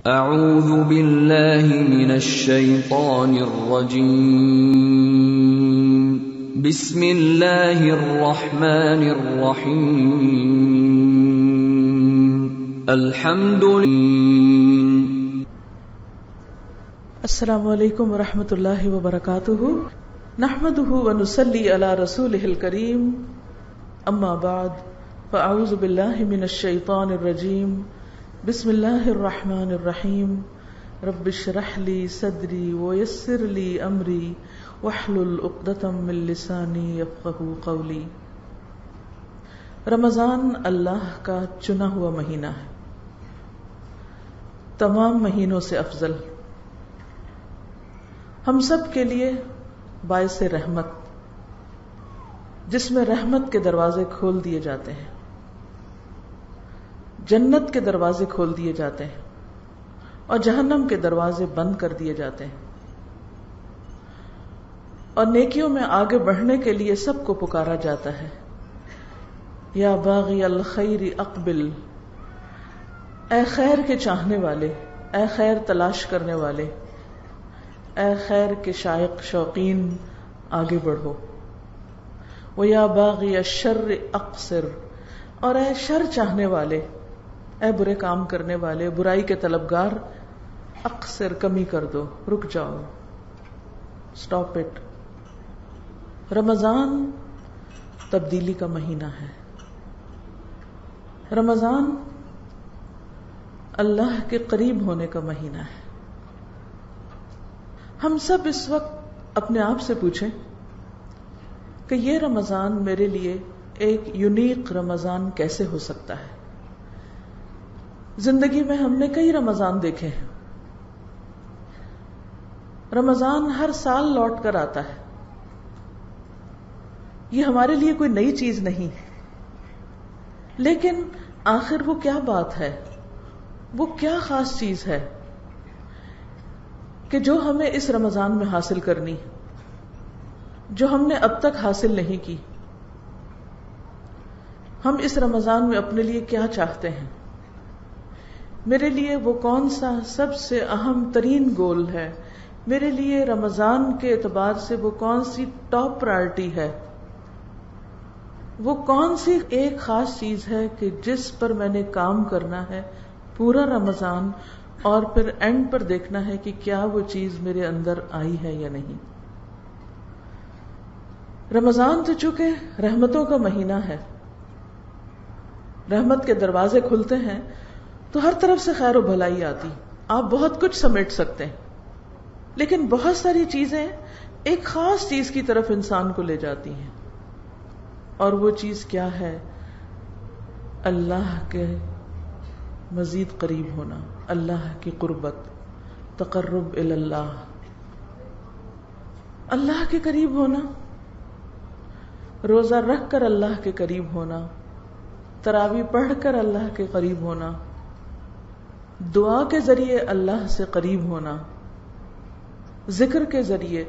اعوذ باللہ من الشیطان الرجیم بسم اللہ الرحمن الرحیم الحمد للہ. السلام علیکم ورحمۃ اللہ وبرکاتہ. نحمده ونصلی علی رسولہ الکریم. اما بعد فاعوذ باللہ من الشیطان الرجیم. بسم اللہ الرحمن الرحیم. رب اشرح لی صدری ویسر لی امری واحلل عقدۃ من لسانی یفقہوا قولی. رمضان اللہ کا چنا ہوا مہینہ ہے، تمام مہینوں سے افضل، ہم سب کے لیے باعث رحمت، جس میں رحمت کے دروازے کھول دیے جاتے ہیں، جنت کے دروازے کھول دیے جاتے ہیں اور جہنم کے دروازے بند کر دیے جاتے ہیں، اور نیکیوں میں آگے بڑھنے کے لیے سب کو پکارا جاتا ہے. یا باغی الخیر اقبل، اے خیر کے چاہنے والے، اے خیر تلاش کرنے والے، اے خیر کے شائق شوقین، آگے بڑھو. وَيَا بَاغِيَ الشَّرِّ اقصر، اور اے شر چاہنے والے، اے برے کام کرنے والے، برائی کے طلبگار، اقصر، کمی کر دو، رک جاؤ، سٹاپ اٹ. رمضان تبدیلی کا مہینہ ہے. رمضان اللہ کے قریب ہونے کا مہینہ ہے. ہم سب اس وقت اپنے آپ سے پوچھیں کہ یہ رمضان میرے لیے ایک یونیک رمضان کیسے ہو سکتا ہے؟ زندگی میں ہم نے کئی رمضان دیکھے ہیں. رمضان ہر سال لوٹ کر آتا ہے. یہ ہمارے لیے کوئی نئی چیز نہیں، لیکن آخر وہ کیا بات ہے، وہ کیا خاص چیز ہے کہ جو ہمیں اس رمضان میں حاصل کرنی، جو ہم نے اب تک حاصل نہیں کی؟ ہم اس رمضان میں اپنے لیے کیا چاہتے ہیں؟ میرے لیے وہ کون سا سب سے اہم ترین گول ہے؟ میرے لیے رمضان کے اعتبار سے وہ کون سی ٹاپ پرائرٹی ہے؟ وہ کون سی ایک خاص چیز ہے کہ جس پر میں نے کام کرنا ہے پورا رمضان، اور پھر اینڈ پر دیکھنا ہے کہ کیا وہ چیز میرے اندر آئی ہے یا نہیں؟ رمضان تو چونکہ رحمتوں کا مہینہ ہے، رحمت کے دروازے کھلتے ہیں تو ہر طرف سے خیر و بھلائی آتی، آپ بہت کچھ سمیٹ سکتے ہیں، لیکن بہت ساری چیزیں ایک خاص چیز کی طرف انسان کو لے جاتی ہیں، اور وہ چیز کیا ہے؟ اللہ کے مزید قریب ہونا، اللہ کی قربت، تقرب الی اللہ، اللہ کے قریب ہونا، روزہ رکھ کر اللہ کے قریب ہونا، تراویح پڑھ کر اللہ کے قریب ہونا، دعا کے ذریعے اللہ سے قریب ہونا، ذکر کے ذریعے،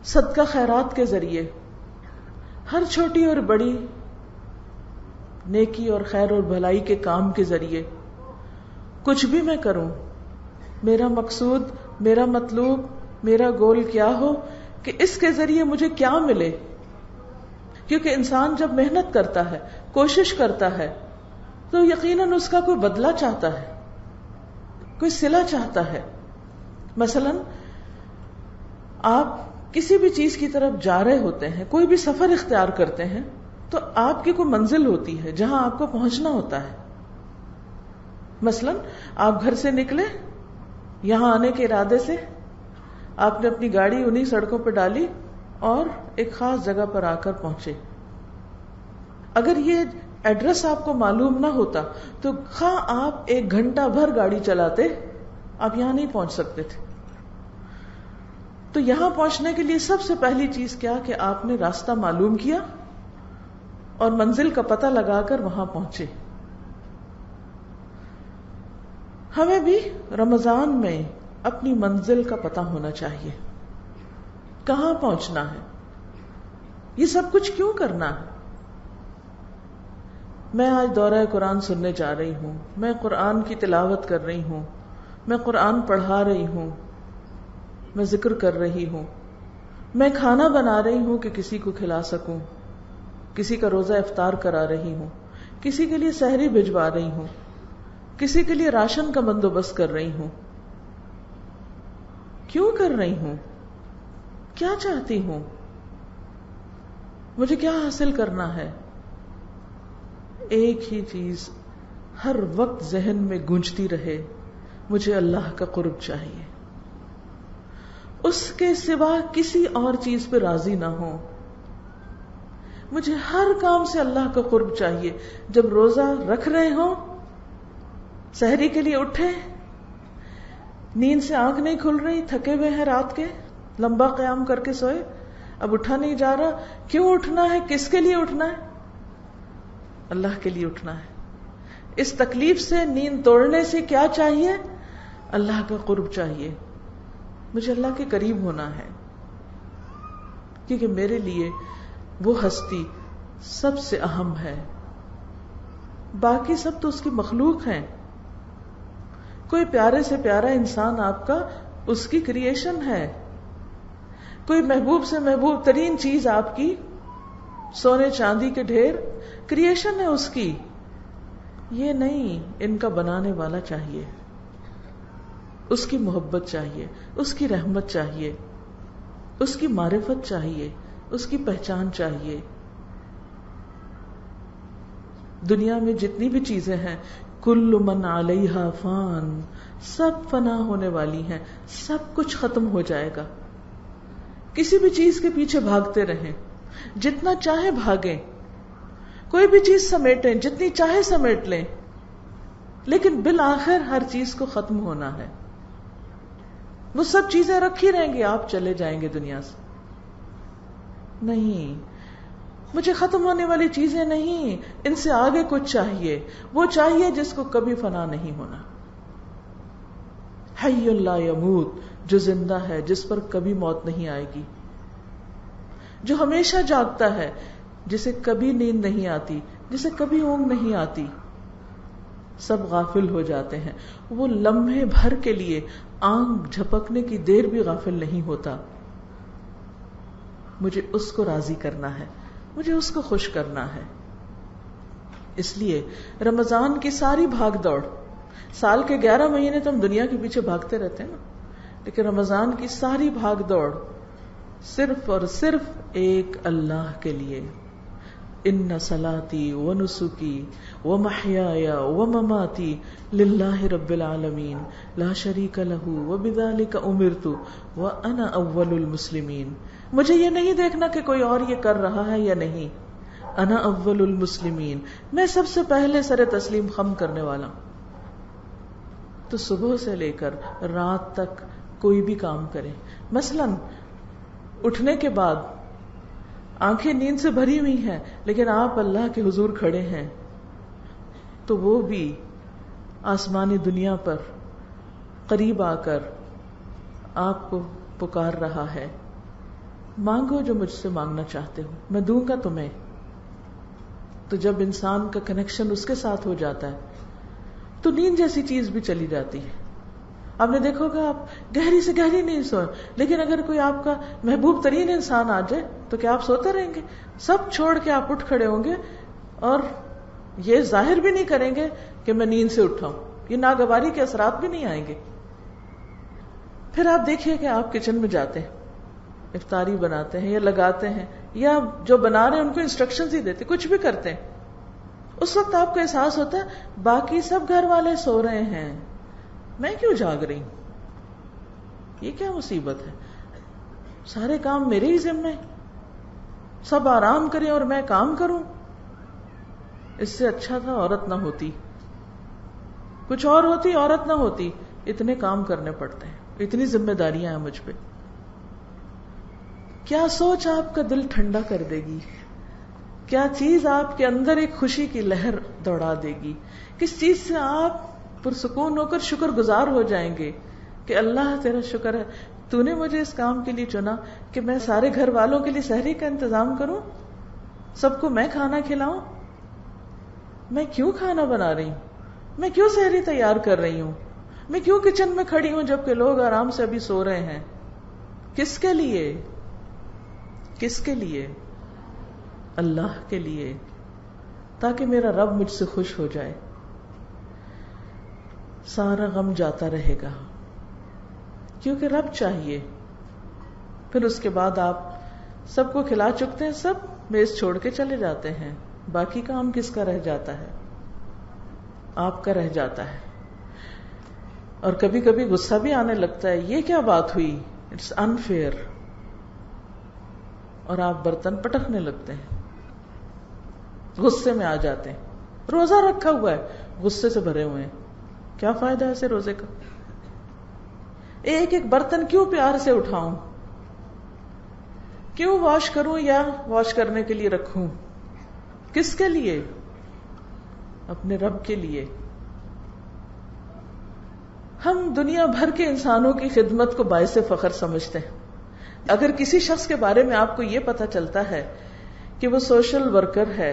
صدقہ خیرات کے ذریعے، ہر چھوٹی اور بڑی نیکی اور خیر اور بھلائی کے کام کے ذریعے. کچھ بھی میں کروں، میرا مقصود، میرا مطلوب، میرا گول کیا ہو کہ اس کے ذریعے مجھے کیا ملے. کیونکہ انسان جب محنت کرتا ہے، کوشش کرتا ہے، تو یقیناً اس کا کوئی بدلہ چاہتا ہے، کوئی صلہ چاہتا ہے. مثلا آپ کسی بھی چیز کی طرف جا رہے ہوتے ہیں، کوئی بھی سفر اختیار کرتے ہیں، تو آپ کی کوئی منزل ہوتی ہے جہاں آپ کو پہنچنا ہوتا ہے. مثلا آپ گھر سے نکلے، یہاں آنے کے ارادے سے آپ نے اپنی گاڑی انہی سڑکوں پہ ڈالی اور ایک خاص جگہ پر آ کر پہنچے. اگر یہ ایڈریس آپ کو معلوم نہ ہوتا تو خواہ آپ 1 گھنٹہ بھر گاڑی چلاتے، آپ یہاں نہیں پہنچ سکتے تھے. تو یہاں پہنچنے کے لیے سب سے پہلی چیز کیا کہ آپ نے راستہ معلوم کیا اور منزل کا پتہ لگا کر وہاں پہنچے. ہمیں بھی رمضان میں اپنی منزل کا پتہ ہونا چاہیے، کہاں پہنچنا ہے، یہ سب کچھ کیوں کرنا ہے. میں آج دورہ قرآن سننے جا رہی ہوں، میں قرآن کی تلاوت کر رہی ہوں، میں قرآن پڑھا رہی ہوں، میں ذکر کر رہی ہوں، میں کھانا بنا رہی ہوں کہ کسی کو کھلا سکوں، کسی کا روزہ افطار کرا رہی ہوں، کسی کے لیے سحری بھجوا رہی ہوں، کسی کے لیے راشن کا بندوبست کر رہی ہوں. کیوں کر رہی ہوں؟ کیا چاہتی ہوں؟ مجھے کیا حاصل کرنا ہے؟ ایک ہی چیز ہر وقت ذہن میں گونجتی رہے، مجھے اللہ کا قرب چاہیے، اس کے سوا کسی اور چیز پہ راضی نہ ہو. مجھے ہر کام سے اللہ کا قرب چاہیے. جب روزہ رکھ رہے ہوں، سحری کے لیے اٹھے، نیند سے آنکھ نہیں کھل رہی، تھکے ہوئے ہیں رات کے، لمبا قیام کر کے سوئے، اب اٹھا نہیں جا رہا. کیوں اٹھنا ہے؟ کس کے لیے اٹھنا ہے؟ اللہ کے لیے اٹھنا ہے. اس تکلیف سے، نیند توڑنے سے کیا چاہیے؟ اللہ کا قرب چاہیے. مجھے اللہ کے قریب ہونا ہے، کیونکہ میرے لیے وہ ہستی سب سے اہم ہے. باقی سب تو اس کی مخلوق ہیں. کوئی پیارے سے پیارا انسان آپ کا اس کی کریشن ہے، کوئی محبوب سے محبوب ترین چیز آپ کی، سونے چاندی کے ڈھیر، کریشن ہے اس کی. یہ نہیں، ان کا بنانے والا چاہیے، اس کی محبت چاہیے، اس کی رحمت چاہیے، اس کی معرفت چاہیے، اس کی پہچان چاہیے. دنیا میں جتنی بھی چیزیں ہیں، کل من علیہا فان، سب فنا ہونے والی ہیں، سب کچھ ختم ہو جائے گا. کسی بھی چیز کے پیچھے بھاگتے رہیں، جتنا چاہے بھاگیں، کوئی بھی چیز سمیٹیں، جتنی چاہے سمیٹ لیں، لیکن بالآخر ہر چیز کو ختم ہونا ہے. وہ سب چیزیں رکھی رہیں گی، آپ چلے جائیں گے دنیا سے. نہیں، مجھے ختم ہونے والی چیزیں نہیں، ان سے آگے کچھ چاہیے. وہ چاہیے جس کو کبھی فنا نہیں ہونا. حی لا یموت، جو زندہ ہے، جس پر کبھی موت نہیں آئے گی، جو ہمیشہ جاگتا ہے، جسے کبھی نیند نہیں آتی، جسے کبھی اونگ نہیں آتی. سب غافل ہو جاتے ہیں، وہ لمحے بھر کے لیے، آنکھ جھپکنے کی دیر بھی غافل نہیں ہوتا. مجھے اس کو راضی کرنا ہے، مجھے اس کو خوش کرنا ہے. اس لیے رمضان کی ساری بھاگ دوڑ، سال کے 11 مہینے تو ہم دنیا کے پیچھے بھاگتے رہتے ہیں نا، لیکن رمضان کی ساری بھاگ دوڑ صرف اور صرف ایک اللہ کے لیے. ان صلاتی ونسکی ومحیای ومماتی للہ رب العالمین لا شریک لہ وبذلک امرت وانا اول المسلمین. مجھے یہ نہیں دیکھنا کہ کوئی اور یہ کر رہا ہے یا نہیں. انا اول المسلمین، میں سب سے پہلے سر تسلیم خم کرنے والا ہوں. تو صبح سے لے کر رات تک کوئی بھی کام کرے، مثلا اٹھنے کے بعد آنکھیں نیند سے بھری ہوئی ہیں لیکن آپ اللہ کے حضور کھڑے ہیں، تو وہ بھی آسمانی دنیا پر قریب آ کر آپ کو پکار رہا ہے. مانگو جو مجھ سے مانگنا چاہتے ہو، میں دوں گا تمہیں. تو جب انسان کا کنیکشن اس کے ساتھ ہو جاتا ہے تو نیند جیسی چیز بھی چلی جاتی ہے. آپ نے دیکھو گا آپ گہری سے گہری نیند سوئے، لیکن اگر کوئی آپ کا محبوب ترین انسان آ جائے تو کیا آپ سوتے رہیں گے؟ سب چھوڑ کے آپ اٹھ کھڑے ہوں گے اور یہ ظاہر بھی نہیں کریں گے کہ میں نیند سے اٹھا ہوں. یہ ناگواری کے اثرات بھی نہیں آئیں گے. پھر آپ دیکھیے کہ آپ کچن میں جاتے ہیں، افطاری بناتے ہیں یا لگاتے ہیں، یا جو بنا رہے ہیں ان کو انسٹرکشنز ہی دیتے، کچھ بھی کرتے ہیں. اس وقت آپ کو احساس ہوتا ہے باقی سب گھر والے سو رہے ہیں، میں کیوں جاگ رہی ہوں؟ یہ کیا مصیبت ہے؟ سارے کام میرے ہی ذمہ، سب آرام کریں اور میں کام کروں. اس سے اچھا تھا عورت نہ ہوتی، کچھ اور ہوتی، عورت نہ ہوتی. اتنے کام کرنے پڑتے ہیں، اتنی ذمہ داریاں ہیں مجھ پہ. کیا سوچ آپ کا دل ٹھنڈا کر دے گی؟ کیا چیز آپ کے اندر ایک خوشی کی لہر دوڑا دے گی؟ کس چیز سے آپ پرسکون ہو کر شکر گزار ہو جائیں گے کہ اللہ تیرا شکر ہے، تو نے مجھے اس کام کے لیے چنا کہ میں سارے گھر والوں کے لیے سحری کا انتظام کروں، سب کو میں کھانا کھلاؤں. میں کیوں کھانا بنا رہی ہوں؟ میں کیوں سحری تیار کر رہی ہوں؟ میں کیوں کچن میں کھڑی ہوں جبکہ لوگ آرام سے ابھی سو رہے ہیں؟ کس کے لیے؟ کس کے لیے؟ اللہ کے لیے، تاکہ میرا رب مجھ سے خوش ہو جائے، سارا غم جاتا رہے گا، کیونکہ رب چاہیے۔ پھر اس کے بعد آپ سب کو کھلا چکتے ہیں، سب میز چھوڑ کے چلے جاتے ہیں، باقی کام کس کا رہ جاتا ہے؟ آپ کا رہ جاتا ہے۔ اور کبھی کبھی غصہ بھی آنے لگتا ہے، یہ کیا بات ہوئی، اٹس انفیئر، اور آپ برتن پٹکنے لگتے ہیں، غصے میں آ جاتے ہیں۔ روزہ رکھا ہوا ہے، غصے سے بھرے ہوئے ہیں، کیا فائدہ ہے ایسے روزے کا؟ ایک ایک برتن کیوں پیار سے اٹھاؤں، کیوں واش کروں یا واش کرنے کے لیے رکھوں؟ کس کے لیے؟ اپنے رب کے لیے۔ ہم دنیا بھر کے انسانوں کی خدمت کو باعث فخر سمجھتے ہیں۔ اگر کسی شخص کے بارے میں آپ کو یہ پتا چلتا ہے کہ وہ سوشل ورکر ہے،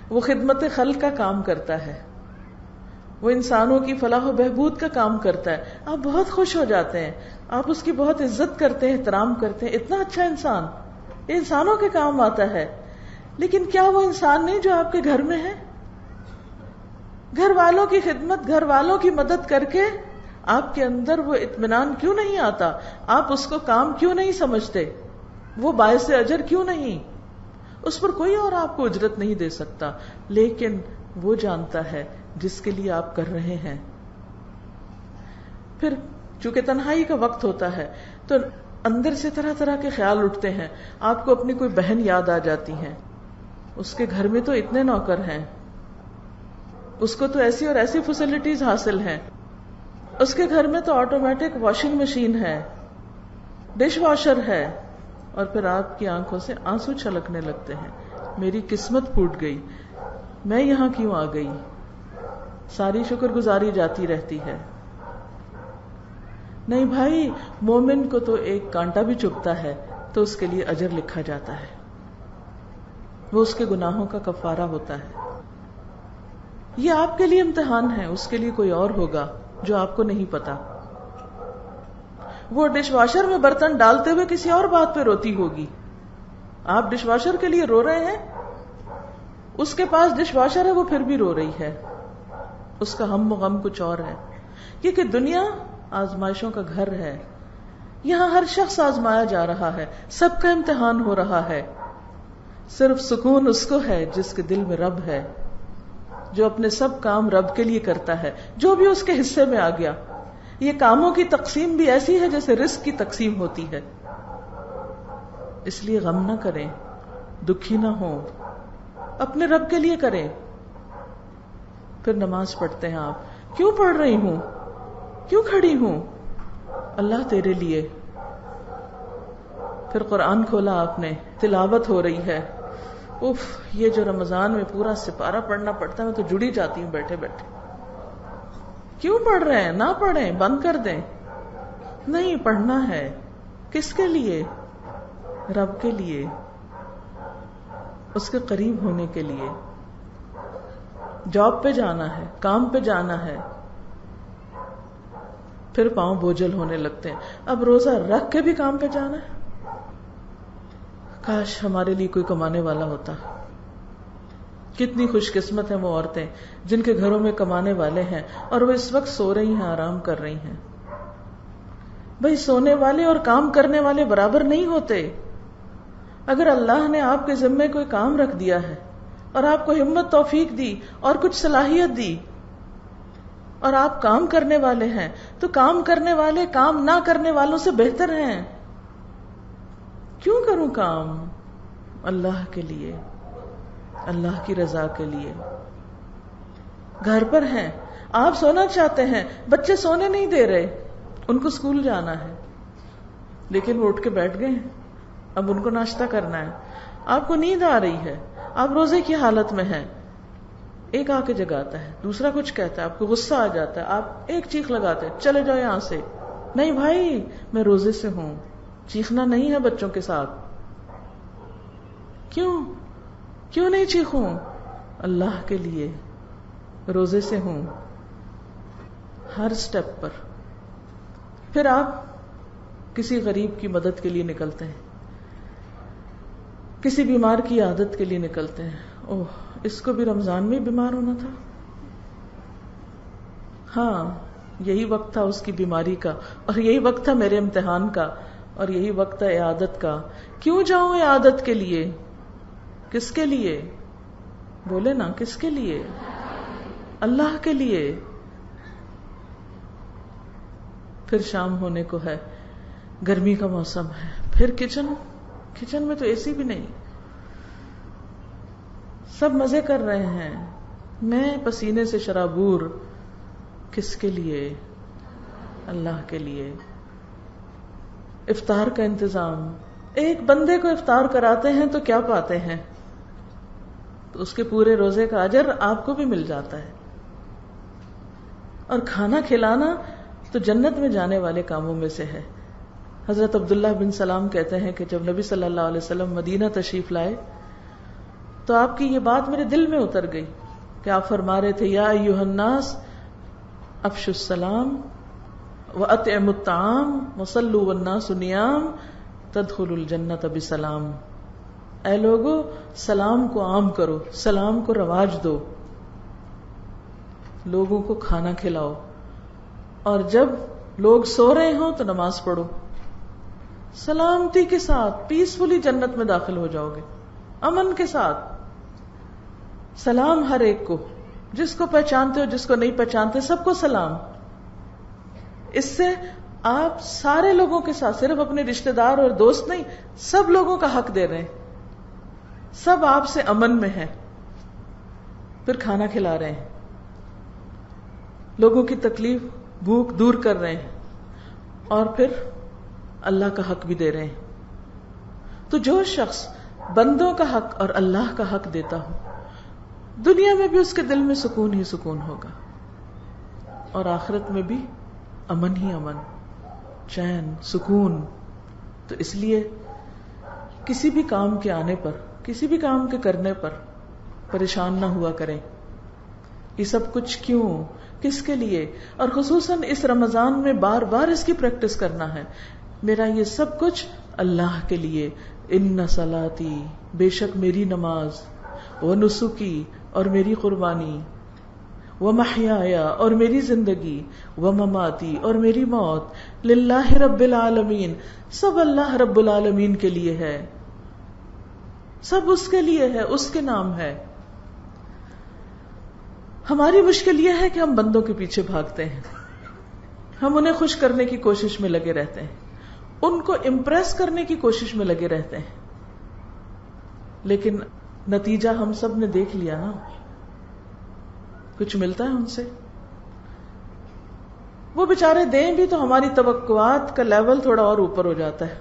وہ خدمت خلق کا کام کرتا ہے، وہ انسانوں کی فلاح و بہبود کا کام کرتا ہے، آپ بہت خوش ہو جاتے ہیں، آپ اس کی بہت عزت کرتے ہیں، احترام کرتے ہیں، اتنا اچھا انسان، یہ انسانوں کے کام آتا ہے۔ لیکن کیا وہ انسان نہیں جو آپ کے گھر میں ہے؟ گھر والوں کی خدمت، گھر والوں کی مدد کر کے آپ کے اندر وہ اطمینان کیوں نہیں آتا؟ آپ اس کو کام کیوں نہیں سمجھتے؟ وہ باعث اجر کیوں نہیں؟ اس پر کوئی اور آپ کو اجرت نہیں دے سکتا، لیکن وہ جانتا ہے جس کے لیے آپ کر رہے ہیں۔ پھر چونکہ تنہائی کا وقت ہوتا ہے تو اندر سے طرح طرح کے خیال اٹھتے ہیں، آپ کو اپنی کوئی بہن یاد آ جاتی ہے، اس کے گھر میں تو اتنے نوکر ہیں، اس کو تو ایسی اور ایسی فیسلٹیز حاصل ہیں، اس کے گھر میں تو آٹومیٹک واشنگ مشین ہے، ڈش واشر ہے، اور پھر آپ کی آنکھوں سے آنسو چھلکنے لگتے ہیں، میری قسمت پھوٹ گئی، میں یہاں کیوں آ گئی؟ ساری شکر گزاری جاتی رہتی ہے۔ نہیں بھائی، مومن کو تو ایک کانٹا بھی چبھتا ہے تو اس کے لیے اجر لکھا جاتا ہے، وہ اس کے گناہوں کا کفارہ ہوتا ہے۔ یہ آپ کے لیے امتحان ہے، اس کے لیے کوئی اور ہوگا جو آپ کو نہیں پتا۔ وہ ڈش واشر میں برتن ڈالتے ہوئے کسی اور بات پہ روتی ہوگی، آپ ڈش واشر کے لیے رو رہے ہیں، اس کے پاس ڈش واشر ہے، وہ پھر بھی رو رہی ہے، اس کا ہم و غم کچھ اور ہے۔ کیونکہ دنیا آزمائشوں کا گھر ہے، یہاں ہر شخص آزمایا جا رہا ہے، سب کا امتحان ہو رہا ہے، صرف سکون اس کو ہے جس کے دل میں رب ہے، جو اپنے سب کام رب کے لیے کرتا ہے، جو بھی اس کے حصے میں آ گیا۔ یہ کاموں کی تقسیم بھی ایسی ہے جیسے رزق کی تقسیم ہوتی ہے، اس لیے غم نہ کریں، دکھی نہ ہوں، اپنے رب کے لیے کریں۔ پھر نماز پڑھتے ہیں آپ، کیوں پڑھ رہی ہوں، کیوں کھڑی ہوں؟ اللہ تیرے لیے۔ پھر قرآن کھولا آپ نے، تلاوت ہو رہی ہے، اف، یہ جو رمضان میں پورا سپارہ پڑھنا پڑتا ہے، میں تو جڑی جاتی ہوں بیٹھے بیٹھے۔ کیوں پڑھ رہے ہیں؟ نہ پڑھیں، بند کر دیں۔ نہیں، پڑھنا ہے۔ کس کے لیے؟ رب کے لیے، اس کے قریب ہونے کے لیے۔ جاب پہ جانا ہے، کام پہ جانا ہے، پھر پاؤں بوجھل ہونے لگتے ہیں، اب روزہ رکھ کے بھی کام پہ جانا ہے۔ کاش ہمارے لیے کوئی کمانے والا ہوتا۔ کتنی خوش قسمت ہیں وہ عورتیں جن کے گھروں میں کمانے والے ہیں اور وہ اس وقت سو رہی ہیں، آرام کر رہی ہیں۔ بھئی سونے والے اور کام کرنے والے برابر نہیں ہوتے۔ اگر اللہ نے آپ کے ذمے کوئی کام رکھ دیا ہے اور آپ کو ہمت توفیق دی اور کچھ صلاحیت دی اور آپ کام کرنے والے ہیں، تو کام کرنے والے کام نہ کرنے والوں سے بہتر ہیں۔ کیوں کروں کام؟ اللہ کے لیے، اللہ کی رضا کے لیے۔ گھر پر ہیں، آپ سونا چاہتے ہیں، بچے سونے نہیں دے رہے، ان کو اسکول جانا ہے، لیکن وہ اٹھ کے بیٹھ گئے ہیں، اب ان کو ناشتہ کرنا ہے، آپ کو نیند آ رہی ہے، آپ روزے کی حالت میں ہیں، ایک آ کے جگاتا ہے، دوسرا کچھ کہتا ہے، آپ کو غصہ آ جاتا ہے، آپ ایک چیخ لگاتے ہیں، چلے جاؤ یہاں سے۔ نہیں بھائی، میں روزے سے ہوں، چیخنا نہیں ہے بچوں کے ساتھ۔ کیوں نہیں چیخوں؟ اللہ کے لیے، روزے سے ہوں۔ ہر سٹیپ پر. پھر آپ کسی غریب کی مدد کے لیے نکلتے ہیں, کسی بیمار کی عادت کے لیے نکلتے ہیں. اوہ, اس کو بھی رمضان میں بیمار ہونا تھا. ہاں, یہی وقت تھا اس کی بیماری کا, اور یہی وقت تھا میرے امتحان کا, اور یہی وقت ہے عیادت کا. کیوں جاؤں عیادت کے لیے؟ کس کے لیے؟ بولے نا, کس کے لیے؟ اللہ کے لیے. پھر شام ہونے کو ہے, گرمی کا موسم ہے, پھر کچن میں تو اے سی بھی نہیں, سب مزے کر رہے ہیں, میں پسینے سے شرابور. کس کے لیے؟ اللہ کے لیے. افطار کا انتظام, ایک بندے کو افطار کراتے ہیں تو کیا پاتے ہیں؟ تو اس کے پورے روزے کا اجر آپ کو بھی مل جاتا ہے. اور کھانا کھلانا تو جنت میں جانے والے کاموں میں سے ہے. حضرت عبداللہ بن سلام کہتے ہیں کہ جب نبی صلی اللہ علیہ وسلم مدینہ تشریف لائے تو آپ کی یہ بات میرے دل میں اتر گئی کہ آپ فرما رہے تھے, یا ایھا الناس افشوا السلام واطعموا الطعام وصلوا والناس نیام تدخلوا الجنۃ بسلام. اے لوگو, سلام کو عام کرو, سلام کو رواج دو, لوگوں کو کھانا کھلاؤ, اور جب لوگ سو رہے ہوں تو نماز پڑھو. سلامتی کے ساتھ پیسفلی جنت میں داخل ہو جاؤ گے, امن کے ساتھ. سلام ہر ایک کو, جس کو پہچانتے ہو جس کو نہیں پہچانتے سب کو سلام. اس سے آپ سارے لوگوں کے ساتھ, صرف اپنے رشتہ دار اور دوست نہیں, سب لوگوں کا حق دے رہے ہیں, سب آپ سے امن میں ہیں. پھر کھانا کھلا رہے ہیں, لوگوں کی تکلیف بھوک دور کر رہے ہیں, اور پھر اللہ کا حق بھی دے رہے ہیں. تو جو شخص بندوں کا حق اور اللہ کا حق دیتا ہو, دنیا میں بھی اس کے دل میں سکون ہی سکون ہوگا, اور آخرت میں بھی امن ہی امن, چین, سکون. تو اس لیے کسی بھی کام کے آنے پر, کسی بھی کام کے کرنے پر پریشان نہ ہوا کریں. یہ سب کچھ کیوں, کس کے لیے؟ اور خصوصاً اس رمضان میں بار بار اس کی پریکٹس کرنا ہے. میرا یہ سب کچھ اللہ کے لیے. ان صلاتی, بے شک میری نماز, ونسکی, اور میری قربانی, ومحیایا, اور میری زندگی, ومماتی, اور میری موت, للہ رب العالمین, سب اللہ رب العالمین کے لیے ہے, سب اس کے لیے ہے, اس کے نام ہے. ہماری مشکل یہ ہے کہ ہم بندوں کے پیچھے بھاگتے ہیں, ہم انہیں خوش کرنے کی کوشش میں لگے رہتے ہیں, ان کو امپریس کرنے کی کوشش میں لگے رہتے ہیں. لیکن نتیجہ ہم سب نے دیکھ لیا نا, کچھ ملتا ہے ان سے؟ وہ بیچارے دیں بھی تو ہماری توقعات کا لیول تھوڑا اور اوپر ہو جاتا ہے.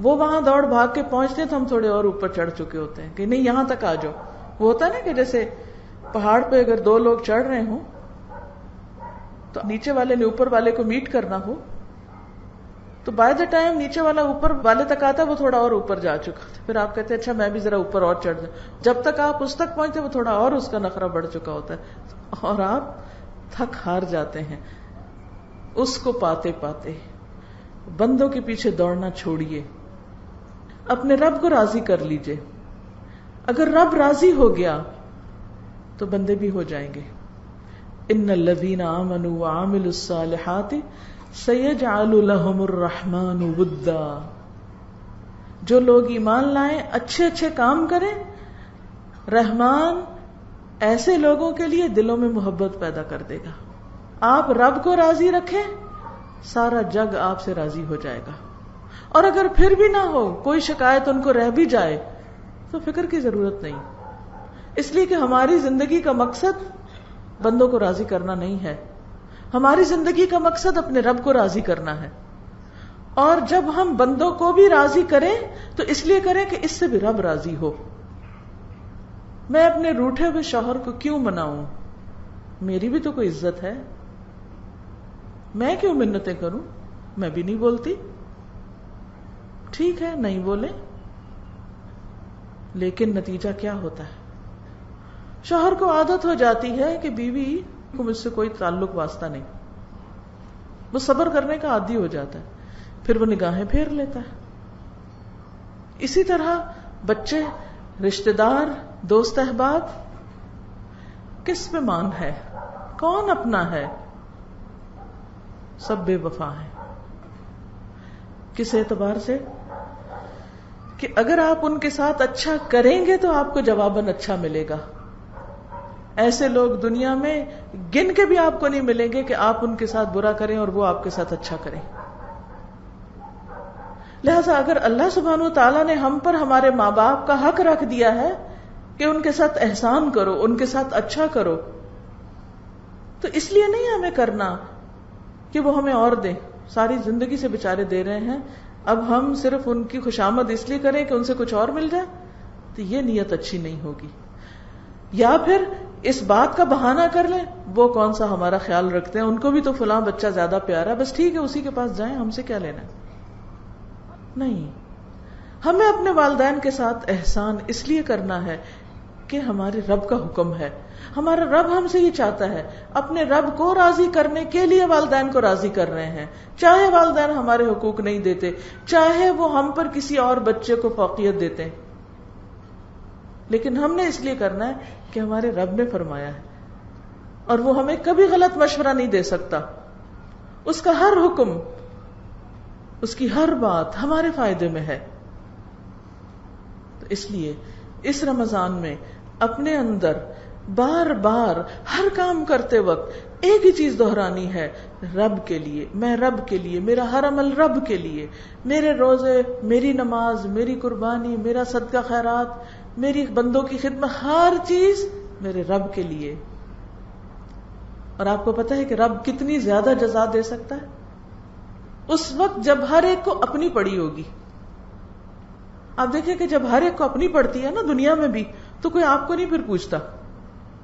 وہ وہاں دوڑ بھاگ کے پہنچتے ہیں تو ہم تھوڑے اور اوپر چڑھ چکے ہوتے ہیں کہ نہیں یہاں تک آ جاؤ. وہ ہوتا ہے نا کہ جیسے پہاڑ پہ اگر دو لوگ چڑھ رہے ہوں تو نیچے والے نے اوپر والے کو میٹ کرنا ہو, تو بائی دا ٹائم نیچے والا اوپر والے تک آتا ہے وہ تھوڑا اور اوپر جا چکا تھا. پھر آپ کہتے ہیں اچھا میں بھی ذرا اوپر اور چڑھ جاؤں. جب تک آپ اس تک پہنچتے وہ تھوڑا اور اس کا نخرہ بڑھ چکا ہوتا ہے, اور آپ تھک ہار جاتے ہیں اس کو پاتے پاتے. بندوں کے پیچھے دوڑنا چھوڑیے, اپنے رب کو راضی کر لیجئے. اگر رب راضی ہو گیا تو بندے بھی ہو جائیں گے. ان الذین آمنوا وعملوا الصالحات سیجعل لهم الرحمن ودا. جو لوگ ایمان لائیں, اچھے اچھے کام کریں, رحمان ایسے لوگوں کے لیے دلوں میں محبت پیدا کر دے گا. آپ رب کو راضی رکھیں, سارا جگ آپ سے راضی ہو جائے گا. اور اگر پھر بھی نہ ہو, کوئی شکایت ان کو رہ بھی جائے, تو فکر کی ضرورت نہیں. اس لیے کہ ہماری زندگی کا مقصد بندوں کو راضی کرنا نہیں ہے, ہماری زندگی کا مقصد اپنے رب کو راضی کرنا ہے. اور جب ہم بندوں کو بھی راضی کریں تو اس لیے کریں کہ اس سے بھی رب راضی ہو. میں اپنے روٹھے ہوئے شوہر کو کیوں مناؤں؟ میری بھی تو کوئی عزت ہے, میں کیوں منتیں کروں؟ میں بھی نہیں بولتی, ٹھیک ہے نہیں بولیں, لیکن نتیجہ کیا ہوتا ہے؟ شوہر کو عادت ہو جاتی ہے کہ بیوی کو مجھ سے کوئی تعلق واسطہ نہیں, وہ صبر کرنے کا عادی ہو جاتا ہے، پھر وہ نگاہیں پھیر لیتا ہے. اسی طرح بچے، رشتہ دار، دوست احباب، کس پہ مان ہے، کون اپنا ہے؟ سب بے وفا ہیں. کس اعتبار سے؟ کہ اگر آپ ان کے ساتھ اچھا کریں گے تو آپ کو جواباً اچھا ملے گا. ایسے لوگ دنیا میں گن کے بھی آپ کو نہیں ملیں گے کہ آپ ان کے ساتھ برا کریں اور وہ آپ کے ساتھ اچھا کریں. لہذا اگر اللہ سبحانہ وتعالیٰ نے ہم پر ہمارے ماں باپ کا حق رکھ دیا ہے کہ ان کے ساتھ احسان کرو، ان کے ساتھ اچھا کرو، تو اس لیے نہیں ہمیں کرنا کہ وہ ہمیں اور دیں. ساری زندگی سے بےچارے دے رہے ہیں، اب ہم صرف ان کی خوشامد اس لیے کریں کہ ان سے کچھ اور مل جائے، تو یہ نیت اچھی نہیں ہوگی. یا پھر اس بات کا بہانہ کر لیں وہ کون سا ہمارا خیال رکھتے ہیں، ان کو بھی تو فلاں بچہ زیادہ پیارا ہے، بس ٹھیک ہے اسی کے پاس جائیں، ہم سے کیا لینا ہے. نہیں، ہمیں اپنے والدین کے ساتھ احسان اس لیے کرنا ہے کہ ہمارے رب کا حکم ہے. ہمارا رب ہم سے یہ چاہتا ہے، اپنے رب کو راضی کرنے کے لیے والدین کو راضی کر رہے ہیں، چاہے والدین ہمارے حقوق نہیں دیتے، چاہے وہ ہم پر کسی اور بچے کو فوقیت دیتے ہیں، لیکن ہم نے اس لیے کرنا ہے کہ ہمارے رب نے فرمایا ہے، اور وہ ہمیں کبھی غلط مشورہ نہیں دے سکتا. اس کا ہر حکم، اس کی ہر بات ہمارے فائدے میں ہے. تو اس لیے اس رمضان میں اپنے اندر بار بار ہر کام کرتے وقت ایک ہی چیز دہرانی ہے، رب کے لیے، میں رب کے لیے، میرا ہر عمل رب کے لیے، میرے روزے، میری نماز، میری قربانی، میرا صدقہ خیرات، میری بندوں کی خدمت، ہر چیز میرے رب کے لیے. اور آپ کو پتہ ہے کہ رب کتنی زیادہ جزا دے سکتا ہے؟ اس وقت جب ہر ایک کو اپنی پڑی ہوگی. آپ دیکھیں کہ جب ہر ایک کو اپنی پڑتی ہے نا دنیا میں بھی، تو کوئی آپ کو نہیں پھر پوچھتا،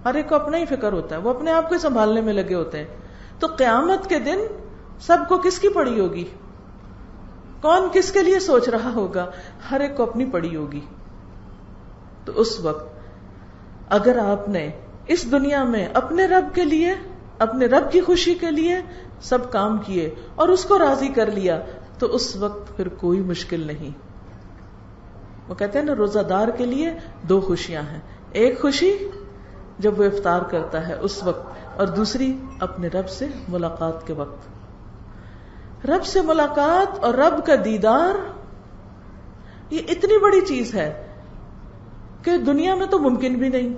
ہر ایک کو اپنا ہی فکر ہوتا ہے، وہ اپنے آپ کو سنبھالنے میں لگے ہوتے ہیں. تو قیامت کے دن سب کو کس کی پڑی ہوگی؟ کون کس کے لیے سوچ رہا ہوگا؟ ہر ایک کو اپنی پڑی ہوگی. تو اس وقت اگر آپ نے اس دنیا میں اپنے رب کے لیے، اپنے رب کی خوشی کے لیے سب کام کیے اور اس کو راضی کر لیا، تو اس وقت پھر کوئی مشکل نہیں. وہ کہتے ہیں نا، روزہ دار کے لیے دو خوشیاں ہیں، ایک خوشی جب وہ افطار کرتا ہے اس وقت، اور دوسری اپنے رب سے ملاقات کے وقت. رب سے ملاقات اور رب کا دیدار یہ اتنی بڑی چیز ہے کہ دنیا میں تو ممکن بھی نہیں.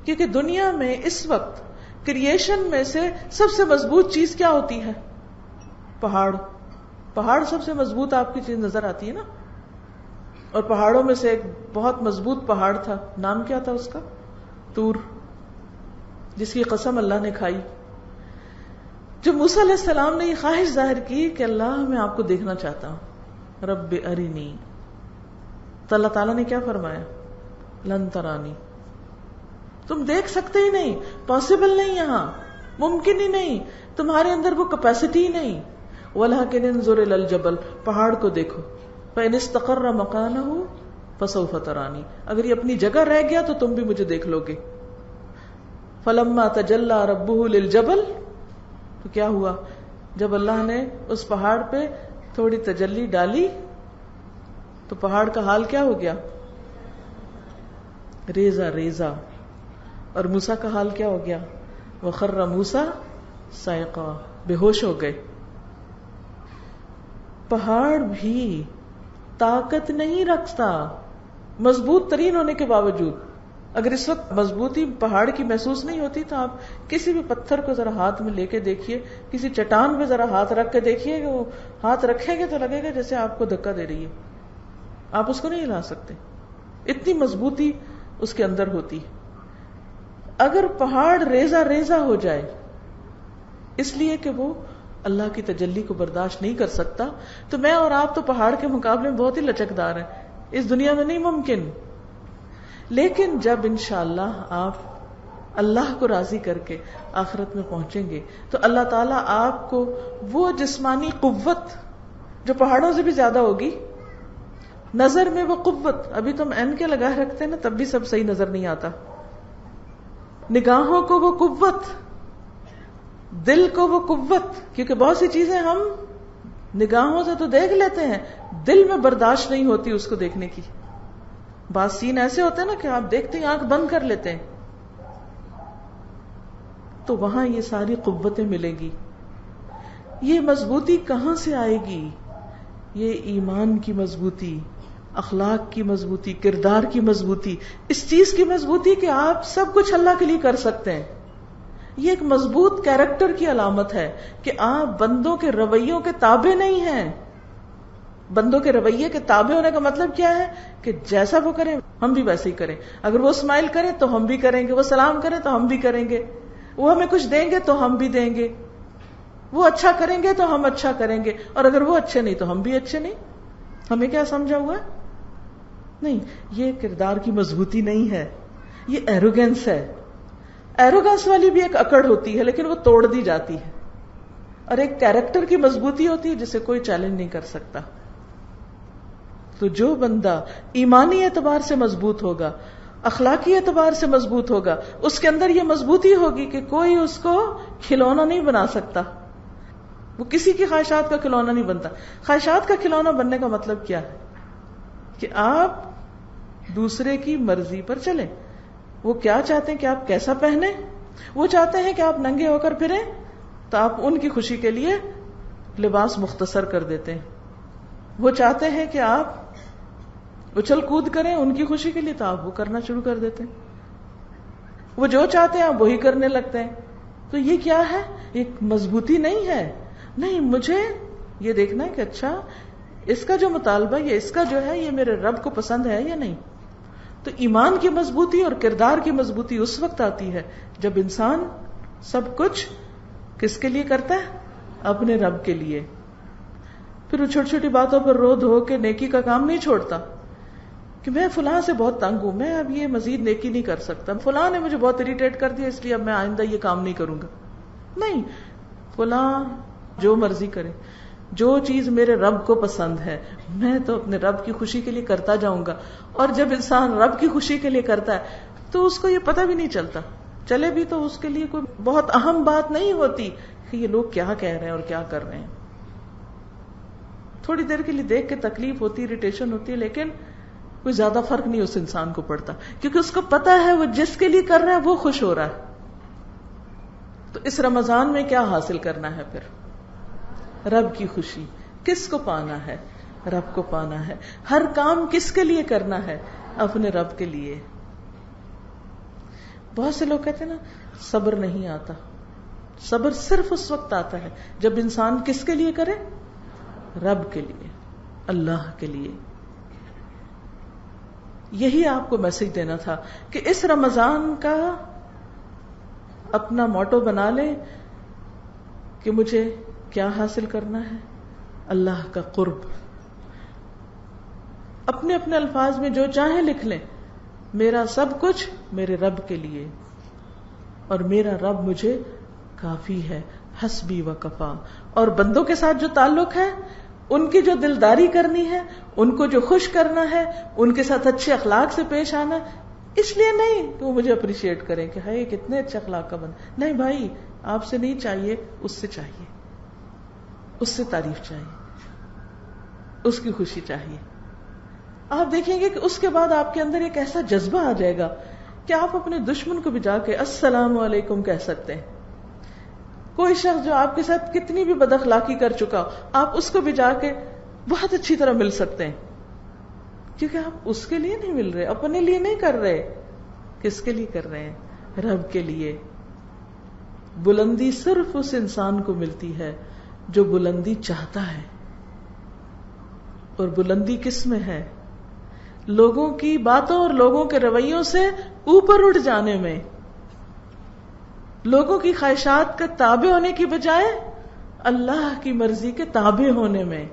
کیونکہ دنیا میں اس وقت کریشن میں سے سب سے مضبوط چیز کیا ہوتی ہے؟ پہاڑ. پہاڑ سب سے مضبوط آپ کی چیز نظر آتی ہے نا. اور پہاڑوں میں سے ایک بہت مضبوط پہاڑ تھا، نام کیا تھا اس کا؟ طور، جس کی قسم اللہ نے کھائی. جب موسیٰ علیہ السلام نے یہ خواہش ظاہر کی کہ اللہ میں آپ کو دیکھنا چاہتا ہوں، رب ارنی، تو اللہ تعالیٰ نے کیا فرمایا؟ لن ترانی، تم دیکھ سکتے ہی نہیں، پاسبل نہیں، یہاں ممکن ہی نہیں، تمہارے اندر وہ کیپیسٹی ہی نہیں. وَلَكِنِ انظُرْ إِلَى الْجَبَلِ، پہاڑ کو دیکھو، فَإِنِ اسْتَقَرَّ مَكَانَهُ فَسَوْفَ تَرَانِي، اگر یہ اپنی جگہ رہ گیا تو تم بھی مجھے دیکھ لو گے. فَلَمَّا تَجَلَّى رَبُّهُ لِلْجَبَلِ، تو کیا ہوا؟ جب اللہ نے اس پہاڑ پہ تھوڑی تجلی ڈالی تو پہاڑ کا حال کیا ہو گیا؟ ریزہ ریزہ. اور موسیٰ کا حال کیا ہو گیا؟ وَخَرَّ مُوسَىٰ صَعِقًا، بے ہوش ہو گئے. پہاڑ بھی طاقت نہیں رکھتا مضبوط ترین ہونے کے باوجود. اگر اس وقت مضبوطی پہاڑ کی محسوس نہیں ہوتی تو آپ کسی بھی پتھر کو ذرا ہاتھ میں لے کے دیکھیے، کسی چٹان پہ ذرا ہاتھ رکھ کے دیکھیے کہ وہ ہاتھ رکھیں گے تو لگے گا جیسے آپ کو دھکا دے رہی ہے، آپ اس کو نہیں ہلا سکتے، اتنی مضبوطی اس کے اندر ہوتی. اگر پہاڑ ریزہ ریزہ ہو جائے اس لیے کہ وہ اللہ کی تجلی کو برداشت نہیں کر سکتا، تو میں اور آپ تو پہاڑ کے مقابلے میں بہت ہی لچکدار ہیں، اس دنیا میں نہیں ممکن. لیکن جب انشاءاللہ آپ اللہ کو راضی کر کے آخرت میں پہنچیں گے تو اللہ تعالیٰ آپ کو وہ جسمانی قوت جو پہاڑوں سے بھی زیادہ ہوگی، نظر میں وہ قوت، ابھی تو ہم این کے لگائے رکھتے ہیں نا تب بھی سب صحیح نظر نہیں آتا، نگاہوں کو وہ قوت، دل کو وہ قوت، کیونکہ بہت سی چیزیں ہم نگاہوں سے تو دیکھ لیتے ہیں، دل میں برداشت نہیں ہوتی اس کو دیکھنے کی. بعض سین ایسے ہوتے ہیں نا کہ آپ دیکھتے ہیں آنکھ بند کر لیتے ہیں. تو وہاں یہ ساری قوتیں ملیں گی. یہ مضبوطی کہاں سے آئے گی؟ یہ ایمان کی مضبوطی، اخلاق کی مضبوطی، کردار کی مضبوطی، اس چیز کی مضبوطی کہ آپ سب کچھ اللہ کے لیے کر سکتے ہیں. یہ ایک مضبوط کیریکٹر کی علامت ہے کہ آپ بندوں کے رویوں کے تابع نہیں ہیں. بندوں کے رویے کے تابع ہونے کا مطلب کیا ہے؟ کہ جیسا وہ کریں ہم بھی ویسے ہی کریں. اگر وہ اسمائل کریں تو ہم بھی کریں گے، وہ سلام کریں تو ہم بھی کریں گے، وہ ہمیں کچھ دیں گے تو ہم بھی دیں گے، وہ اچھا کریں گے تو ہم اچھا کریں گے، اور اگر وہ اچھے نہیں تو ہم بھی اچھے نہیں. ہمیں کیا سمجھا ہوا ہے؟ نہیں، یہ کردار کی مضبوطی نہیں ہے، یہ ایروگینس ہے. ایروگینس والی بھی ایک اکڑ ہوتی ہے لیکن وہ توڑ دی جاتی ہے، اور ایک کیریکٹر کی مضبوطی ہوتی ہے جسے کوئی چیلنج نہیں کر سکتا. تو جو بندہ ایمانی اعتبار سے مضبوط ہوگا، اخلاقی اعتبار سے مضبوط ہوگا، اس کے اندر یہ مضبوطی ہوگی کہ کوئی اس کو کھلونا نہیں بنا سکتا. وہ کسی کی خواہشات کا کھلونا نہیں بنتا. خواہشات کا کھلونا بننے کا مطلب کیا ہے؟ کہ آپ دوسرے کی مرضی پر چلیں. وہ کیا چاہتے ہیں کہ آپ کیسا پہنیں، وہ چاہتے ہیں کہ آپ ننگے ہو کر پھریں تو آپ ان کی خوشی کے لیے لباس مختصر کر دیتے ہیں. وہ چاہتے ہیں کہ آپ اچھل کود کریں ان کی خوشی کے لیے تو آپ وہ کرنا شروع کر دیتے ہیں. وہ جو چاہتے ہیں آپ وہی کرنے لگتے ہیں. تو یہ کیا ہے؟ ایک مضبوطی نہیں ہے. نہیں، مجھے یہ دیکھنا ہے کہ اچھا اس کا جو مطالبہ یہ اس کا جو ہے یہ میرے رب کو پسند ہے یا نہیں. تو ایمان کی مضبوطی اور کردار کی مضبوطی اس وقت آتی ہے جب انسان سب کچھ کس کے لیے کرتا ہے؟ اپنے رب کے لیے. پھر وہ چھوٹی چھوٹی باتوں پر رو دھو کے نیکی کا کام نہیں چھوڑتا کہ میں فلاں سے بہت تنگ ہوں، میں اب یہ مزید نیکی نہیں کر سکتا، فلاں نے مجھے بہت اریٹیٹ کر دیا اس لیے اب میں آئندہ یہ کام نہیں کروں گا. نہیں، فلاں جو مرضی کرے، جو چیز میرے رب کو پسند ہے میں تو اپنے رب کی خوشی کے لیے کرتا جاؤں گا. اور جب انسان رب کی خوشی کے لیے کرتا ہے تو اس کو یہ پتہ بھی نہیں چلتا، چلے بھی تو اس کے لیے کوئی بہت اہم بات نہیں ہوتی کہ یہ لوگ کیا کہہ رہے ہیں اور کیا کر رہے ہیں. تھوڑی دیر کے لیے دیکھ کے تکلیف ہوتی، اریٹیشن ہوتی ہے، لیکن کوئی زیادہ فرق نہیں اس انسان کو پڑتا کیونکہ اس کو پتا ہے وہ جس کے لیے کر رہا ہے وہ خوش ہو رہا ہے. تو اس رمضان میں کیا حاصل کرنا ہے پھر؟ رب کی خوشی. کس کو پانا ہے؟ رب کو پانا ہے. ہر کام کس کے لیے کرنا ہے؟ اپنے رب کے لیے. بہت سے لوگ کہتے ہیں نا صبر نہیں آتا. صبر صرف اس وقت آتا ہے جب انسان کس کے لیے کرے؟ رب کے لیے، اللہ کے لیے. یہی آپ کو میسج دینا تھا کہ اس رمضان کا اپنا موٹو بنا لیں کہ مجھے کیا حاصل کرنا ہے؟ اللہ کا قرب. اپنے اپنے الفاظ میں جو چاہیں لکھ لیں، میرا سب کچھ میرے رب کے لیے، اور میرا رب مجھے کافی ہے، حسبی و کفا. اور بندوں کے ساتھ جو تعلق ہے، ان کی جو دلداری کرنی ہے، ان کو جو خوش کرنا ہے، ان کے ساتھ اچھے اخلاق سے پیش آنا، اس لیے نہیں کہ وہ مجھے اپریشیٹ کریں کہ ہے کتنے اچھے اخلاق کا بندہ. نہیں بھائی، آپ سے نہیں چاہیے، اس سے چاہیے، اس سے تعریف چاہیے، اس کی خوشی چاہیے. آپ دیکھیں گے کہ اس کے بعد آپ کے اندر ایک ایسا جذبہ آ جائے گا کہ آپ اپنے دشمن کو بھی جا کے السلام علیکم کہہ سکتے ہیں. کوئی شخص جو آپ کے ساتھ کتنی بھی بد اخلاقی کر چکا، آپ اس کو بھی جا کے بہت اچھی طرح مل سکتے ہیں، کیونکہ آپ اس کے لیے نہیں مل رہے، اپنے لیے نہیں کر رہے. کس کے لیے کر رہے ہیں؟ رب کے لیے. بلندی صرف اس انسان کو ملتی ہے جو بلندی چاہتا ہے. اور بلندی کس میں ہے؟ لوگوں کی باتوں اور لوگوں کے رویوں سے اوپر اٹھ جانے میں، لوگوں کی خواہشات کا تابع ہونے کی بجائے اللہ کی مرضی کے تابع ہونے میں.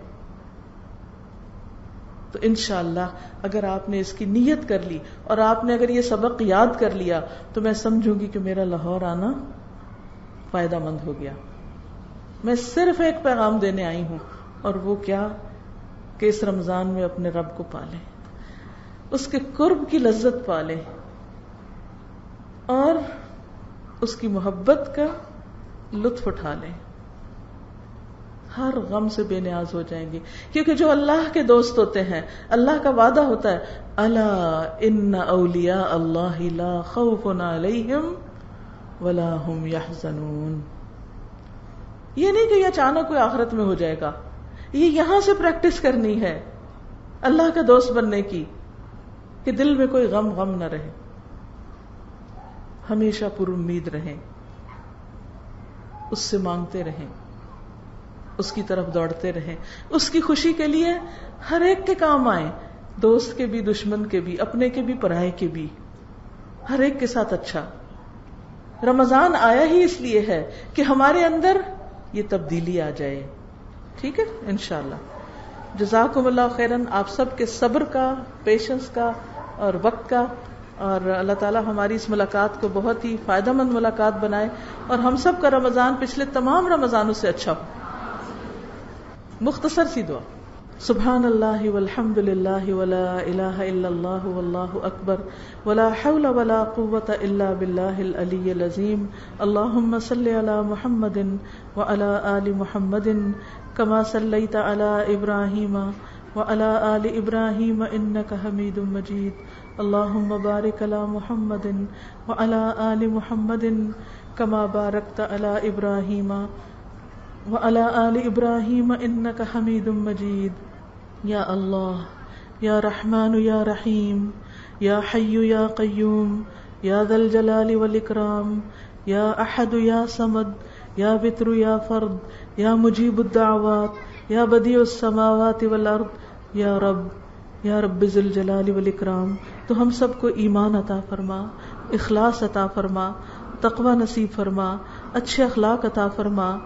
تو انشاءاللہ اگر آپ نے اس کی نیت کر لی اور آپ نے اگر یہ سبق یاد کر لیا تو میں سمجھوں گی کہ میرا لاہور آنا فائدہ مند ہو گیا. میں صرف ایک پیغام دینے آئی ہوں، اور وہ کیا کہ اس رمضان میں اپنے رب کو پالیں، اس کے قرب کی لذت پالیں، اور اس کی محبت کا لطف اٹھا لیں، ہر غم سے بے نیاز ہو جائیں گے، کیونکہ جو اللہ کے دوست ہوتے ہیں، اللہ کا وعدہ ہوتا ہے الا ان اولیاء اللہ لا خوف علیہم ولا هم يحزنون. یہ نہیں کہ یہ اچانک کوئی آخرت میں ہو جائے گا، یہ یہاں سے پریکٹس کرنی ہے اللہ کا دوست بننے کی، کہ دل میں کوئی غم نہ رہے، ہمیشہ پر امید رہیں، اس سے مانگتے رہیں، اس کی طرف دوڑتے رہیں، اس کی خوشی کے لیے ہر ایک کے کام آئیں، دوست کے بھی، دشمن کے بھی، اپنے کے بھی، پرائے کے بھی، ہر ایک کے ساتھ اچھا. رمضان آیا ہی اس لیے ہے کہ ہمارے اندر یہ تبدیلی آ جائے. ٹھیک ہے انشاءاللہ. جزاکم اللہ خیرن، آپ سب کے صبر کا، پیشنس کا اور وقت کا، اور اللہ تعالی ہماری اس ملاقات کو بہت ہی فائدہ مند ملاقات بنائے، اور ہم سب کا رمضان پچھلے تمام رمضانوں سے اچھا ہو. مختصر سی دعا. سبحان اللہ والحمد للہ ولا الہ الا اللہ واللہ اکبر ولا حول ولا قوة الا باللہ العلی العظیم. اللہم صل علی محمد وعلی آل محمد کما صلیت علی ابراہیم وعلی آل ابراہیم انک حمید مجید. اللہم بارک علی محمد وعلی آل محمد کما بارکت علی ابراہیم وعلی آل ابراہیم انک حمید مجید. یا اللہ، یا رحمان یا رحیم، یا حی یا قیوم، یا ذا الجلال والاکرام، یا احد یا صمد، یا وتر یا فرد، یا مجیب الدعوات، یا بدیع السماوات والارض، یا رب ذی الجلال والاکرام. تو ہم سب کو ایمان عطا فرما، اخلاص عطا فرما، تقوی نصیب فرما، اچھے اخلاق عطا فرما.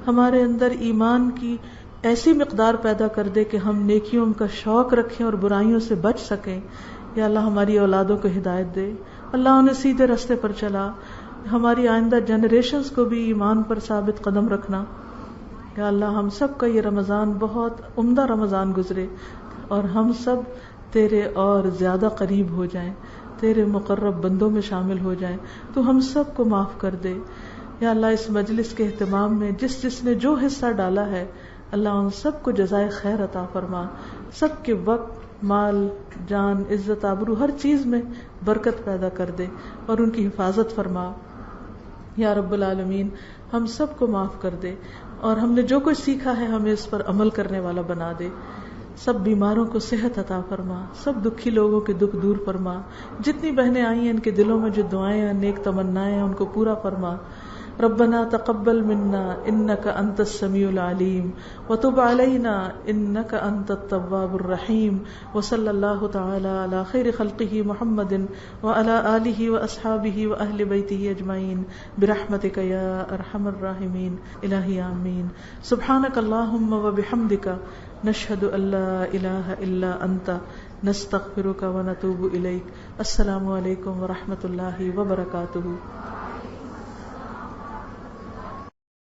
ہمارے اندر ایمان کی ایسی مقدار پیدا کر دے کہ ہم نیکیوں کا شوق رکھیں اور برائیوں سے بچ سکیں. یا اللہ ہماری اولادوں کو ہدایت دے، اللہ انہیں سیدھے راستے پر چلا. ہماری آئندہ جنریشنز کو بھی ایمان پر ثابت قدم رکھنا. یا اللہ ہم سب کا یہ رمضان بہت عمدہ رمضان گزرے، اور ہم سب تیرے اور زیادہ قریب ہو جائیں، تیرے مقرب بندوں میں شامل ہو جائیں. تو ہم سب کو معاف کر دے. یا اللہ اس مجلس کے اہتمام میں جس نے جو حصہ ڈالا ہے، اللہ ان سب کو جزائے خیر عطا فرما. سب کے وقت، مال، جان، عزت، آبرو، ہر چیز میں برکت پیدا کر دے اور ان کی حفاظت فرما. یا رب العالمین ہم سب کو معاف کر دے، اور ہم نے جو کچھ سیکھا ہے ہمیں اس پر عمل کرنے والا بنا دے. سب بیماروں کو صحت عطا فرما، سب دکھی لوگوں کے دکھ دور فرما. جتنی بہنیں آئی ہیں ان کے دلوں میں جو دعائیں ہیں، نیک تمنائیں ہیں، ان کو پورا فرما. ربنا تقبل منا انك انت السميع العليم وتب علينا انك انت التواب الرحيم. وصلى الله تعالى على خير خلقه محمد وعلى اله واصحابه واهل بيته اجمعين برحمتك يا ارحم الراحمين. الہی آمین. سبحانك اللهم وبحمدك نشهد ان لا اله الا انت نستغفرك ونتوب اليك. السلام علیکم ورحمۃ اللہ وبرکاتہ.